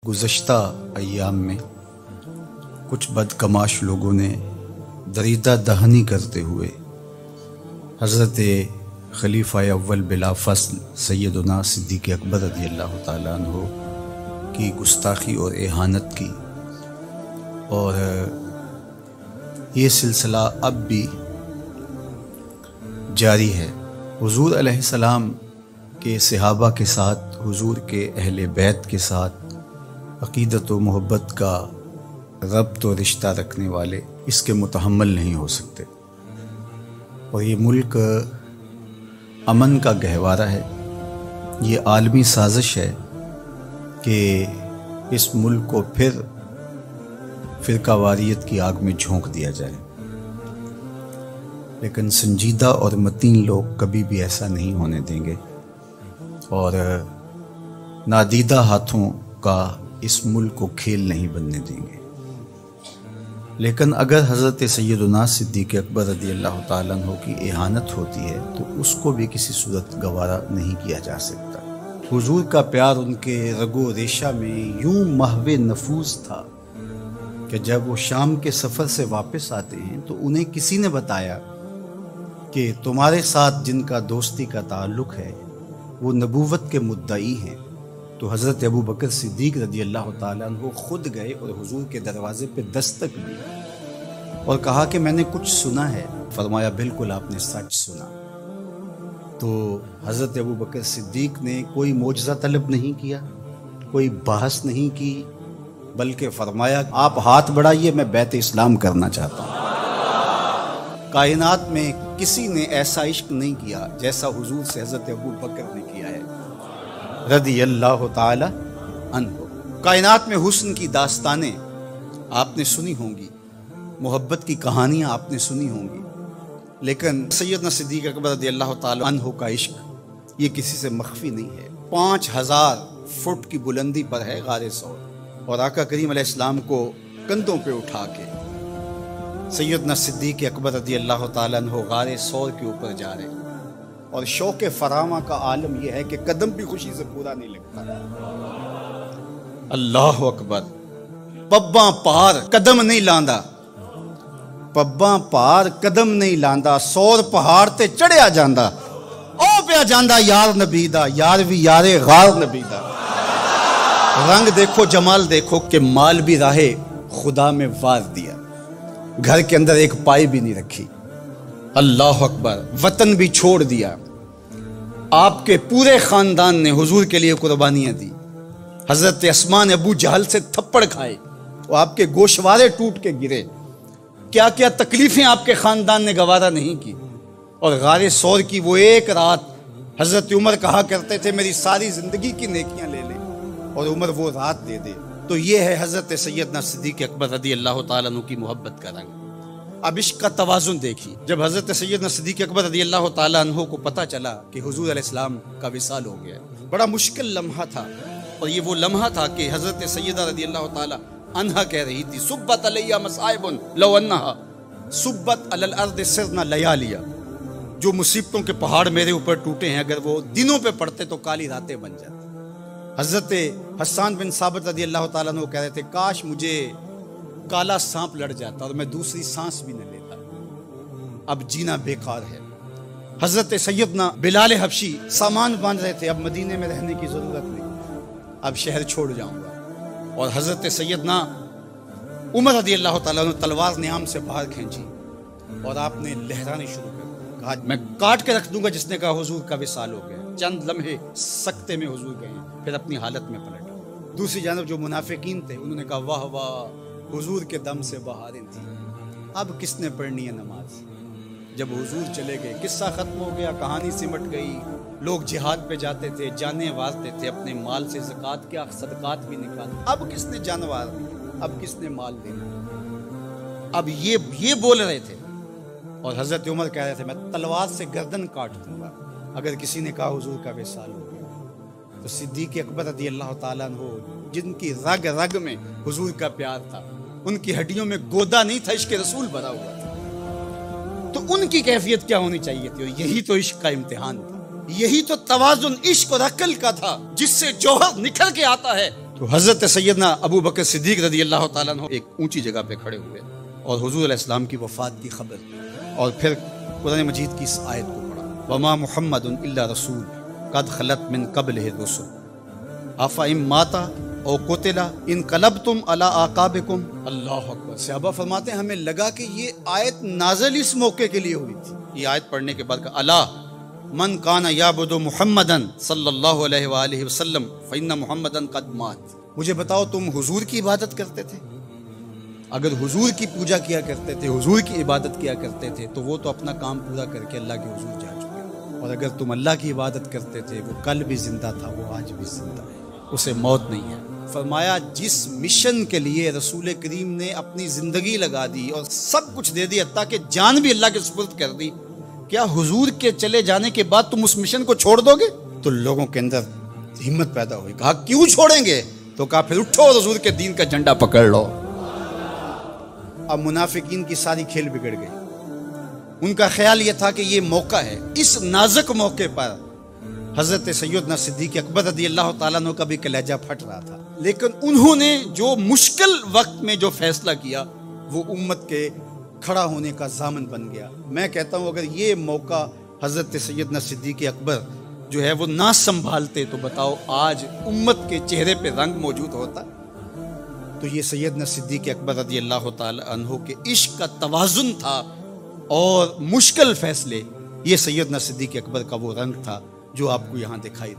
गुज़श्ता अय्याम में कुछ बदकमाश लोगों ने दरीदा दहनी करते हुए हज़रत खलीफा अव्वल बिला फ़स्ल सैयदना सिद्दीक़ अकबर रज़ियल्लाहु ताला अन्हु की गुस्ताखी और एहानत की, और ये सिलसिला अब भी जारी है। हुज़ूर अलैहिस्सलाम के सहाबा के साथ, हुज़ूर के अहले बैत के साथ अक़ीदत व मोहब्बत का रब्त और रिश्ता रखने वाले इसके मुतहम्मल नहीं हो सकते। और ये मुल्क अमन का गहवारा है। ये आलमी साजिश है कि इस मुल्क को फिर फ़िरकावारियत की आग में झोंक दिया जाए, लेकिन संजीदा और मतीन लोग कभी भी ऐसा नहीं होने देंगे और नादीदा हाथों का इस मुल्क को खेल नहीं बनने देंगे। लेकिन अगर हज़रत सैयदना सिद्दीक़ अकबर रज़ियल्लाहु ताला अन्हु की इहानत होती है तो उसको भी किसी सूरत गवारा नहीं किया जा सकता। हुजूर का प्यार उनके रगो रेशा में यूं महवे नफूस था कि जब वो शाम के सफ़र से वापस आते हैं तो उन्हें किसी ने बताया कि तुम्हारे साथ जिनका दोस्ती का ताल्लुक़ है वो नबूवत के मुद्दई हैं। तो हज़रत अबू बकर सिद्दीक़ रज़ियल्लाहु ताला अन्हु खुद गए और हुजूर के दरवाज़े पे दस्तक दी और कहा कि मैंने कुछ सुना है। फरमाया बिल्कुल आपने सच सुना। तो हज़रत अबू बकर सिद्दीक़ ने कोई मोजज़ा तलब नहीं किया, कोई बहस नहीं की, बल्कि फरमाया आप हाथ बढ़ाइए, मैं बैत इस्लाम करना चाहता हूँ। कायनात में किसी ने ऐसा इश्क नहीं किया जैसा हुजूर से हज़रत अबू बकर ने किया है रज़ियल्लाहु ताला अन्हु। कायनात में हुस्न की दास्तानें आपने सुनी होंगी, मोहब्बत की कहानियाँ आपने सुनी होंगी, लेकिन सैयदना सिद्दीक़ अकबर रज़ियल्लाहु ताला अन्हु का इश्क ये किसी से मख्फी नहीं है। 5000 फुट की बुलंदी पर है गारे सौर, और आका करीम अलैहिस्सलाम को कंधों पे उठा के सैयदना सिद्दीक़ अकबर रज़ियल्लाहु ताला अन्हु गारे सौर के ऊपर जा रहे हैं। और शौक़ फरामा का आलम यह है कि कदम भी खुशी से पूरा नहीं लगता। अल्लाह अकबर। पब्बा पार कदम नहीं लांदा, पब्बा पार कदम नहीं लांदा, सौर पहाड़ ते चढ़िया जांदा, ओ पिया जांदा यार नबी दा, यार भी यारे गार नबी दा। रंग देखो, जमाल देखो कि माल भी राहे खुदा में वार दिया, घर के अंदर एक पाई भी नहीं रखी। अल्लाह अकबर। वतन भी छोड़ दिया। आपके पूरे खानदान ने हुजूर के लिए कुर्बानियां दी। हजरत अस्मा ने अबू जहल से थप्पड़ खाए और आपके गोशवारे टूट के गिरे। क्या क्या तकलीफें आपके खानदान ने गवारा नहीं की। और गारे सौर की वो एक रात हजरत उमर कहा करते थे मेरी सारी जिंदगी की नेकियां ले ले, और उमर वो रात दे दे। तो ये है हजरत सैयदना सिद्दीक़ अकबर रज़ियल्लाहु ताला अन्हु की मोहब्बत का रंग। अब इश्क का तवाज़ुन देखिए। जब हज़रत सैयदना सिद्दीक़ अकबर रज़ियल्लाहु ताला अन्हु को पता चला कि हुज़ूर अलैहिस्सलाम का विसाल हो गया, बड़ा मुश्किल लम्हा था। और ये वो लम्हा था कि हज़रत सैयदा रज़ियल्लाहु ताला अन्हा कह रही थी सुब्बत अलैया मसाइबुन लौ अन्नहा सुब्बत अलल अर्द सिरना लयालिया। जो मुसीबतों के पहाड़ मेरे ऊपर टूटे हैं, अगर वो दिनों पे पड़ते तो काली रातें बन जाती। हज़रत हस्सान बिन साबित रज़ियल्लाहु ताला अन्हु कह रहे थे काश मुझे काला सांप लड़ जाता और मैं दूसरी सांस भी न लेता, अब जीना बेकार है। हजरत सैयदना बिलाल हबशी सामान बांध रहे थे, अब मदीने में रहने की जरूरत नहीं, अब शहर छोड़ जाऊंगा। और हजरत सैयदना उमर रज़ियल्लाहु ताला अन्हु तलवार नियाम से बाहर खींची और आपने लहरानी शुरू कर दी। कहा मैं काट के रख दूंगा जिसने कहा हुजूर का विसाल हो गया। चंद लम्हे सकते में हुजूर गए, फिर अपनी हालत में पलटे। दूसरी जानब जो मुनाफिकीन थे उन्होंने कहा वाह वाह हुजूर के दम से बहारें थी, अब किसने पढ़नी है नमाज। जब हुजूर चले गए किस्सा खत्म हो गया, कहानी सिमट गई। लोग जिहाद पे जाते थे, जाने वारते थे, अपने माल से ज़कात क्या सदकात भी निकाले। अब किसने जानवर, अब किसने माल देना। अब ये बोल रहे थे और हजरत उमर कह रहे थे मैं तलवार से गर्दन काट दूंगा अगर किसी ने कहा हुजूर का विसाल हो गया। तो सिद्दीक़ अकबर रज़ियल्लाहु ताला अन्हु जिनकी रग रग में हुजूर का प्यार था, उनकी हड्डियों में गोदा नहीं था, इश्क रसूल भरा हुआ था, तो उनकी कैफियत क्या होनी चाहिए थी। और यही तो इश्क का इम्तिहान था, यही तो तवाज़ुन इश्क और अक्ल का था, जिससे जौहर निखर के आता है, तो हज़रत सैयदना अबू बकर सिद्दीक़ रज़ी अल्लाह ताला अन्हु एक ऊंची जगह पे खड़े हुए और हुज़ूर अलैहिस्सलाम की वफ़ात की खबर और फिर कुरान मजीद की इस आयत को पढ़ा, वमा मुहम्मदुन इल्ला रसूल कद खलत मिन क़ब्लिहि रुसूल अफ़ा इम माता ओ कुतिला इन क़लबतुम अला आक़ाबिकुम। अल्लाहु अकबर। सहाबा फरमाते हैं हमें लगा कि ये आयत नाज़िल इस मौके के लिए हुई थी। ये आयत पढ़ने के बाद अला मन काना याबुदु मुहम्मदन सल्लल्लाहु अलैहि वसल्लम फ़इन्ना मुहम्मदन क़द मात। मुझे बताओ तुम हुजूर की इबादत करते थे? अगर हुजूर की पूजा किया करते थे, हुजूर की इबादत किया करते थे, तो वो तो अपना काम पूरा करके अल्लाह के हुजूर जा चुके। और अगर तुम अल्लाह की इबादत करते थे, वो कल भी जिंदा था, वो आज भी जिंदा है, उसे मौत नहीं है। फरमाया जिस मिशन के लिए रसूल करीम ने अपनी जिंदगी लगा दी और सब कुछ दे दिया ताकि जान भी अल्लाह के सुपुर्द कर दी, क्या हुजूर के चले जाने के बाद तुम उस मिशन को छोड़ दोगे? तो लोगों के अंदर हिम्मत पैदा हुई। कहा क्यों छोड़ेंगे? तो कहा फिर उठो और हुजूर के दीन का झंडा पकड़ लो। अब मुनाफिकीन की सारी खेल बिगड़ गई। उनका ख्याल यह था कि यह मौका है, इस नाजुक मौके पर हजरत सैयदना सिद्दीक़ अकबर रज़ी अल्लाह ताला अन्हु का भी कलेजा फट रहा था, लेकिन उन्होंने जो मुश्किल वक्त में जो फैसला किया वो उम्मत के खड़ा होने का ज़ामन बन गया। मैं कहता हूँ अगर ये मौका हजरत सैयदना सिद्दीक़ अकबर जो है वो ना संभालते तो बताओ आज उम्मत के चेहरे पे रंग मौजूद होता? तो ये सैयदना सिद्दीक़ अकबर रज़ी अल्लाह ताला अन्हु के इश्क का तवाज़ुन था और मुश्किल फैसले, ये सैयदना सिद्दीक़ अकबर का वो रंग था जो आपको यहाँ दिखाई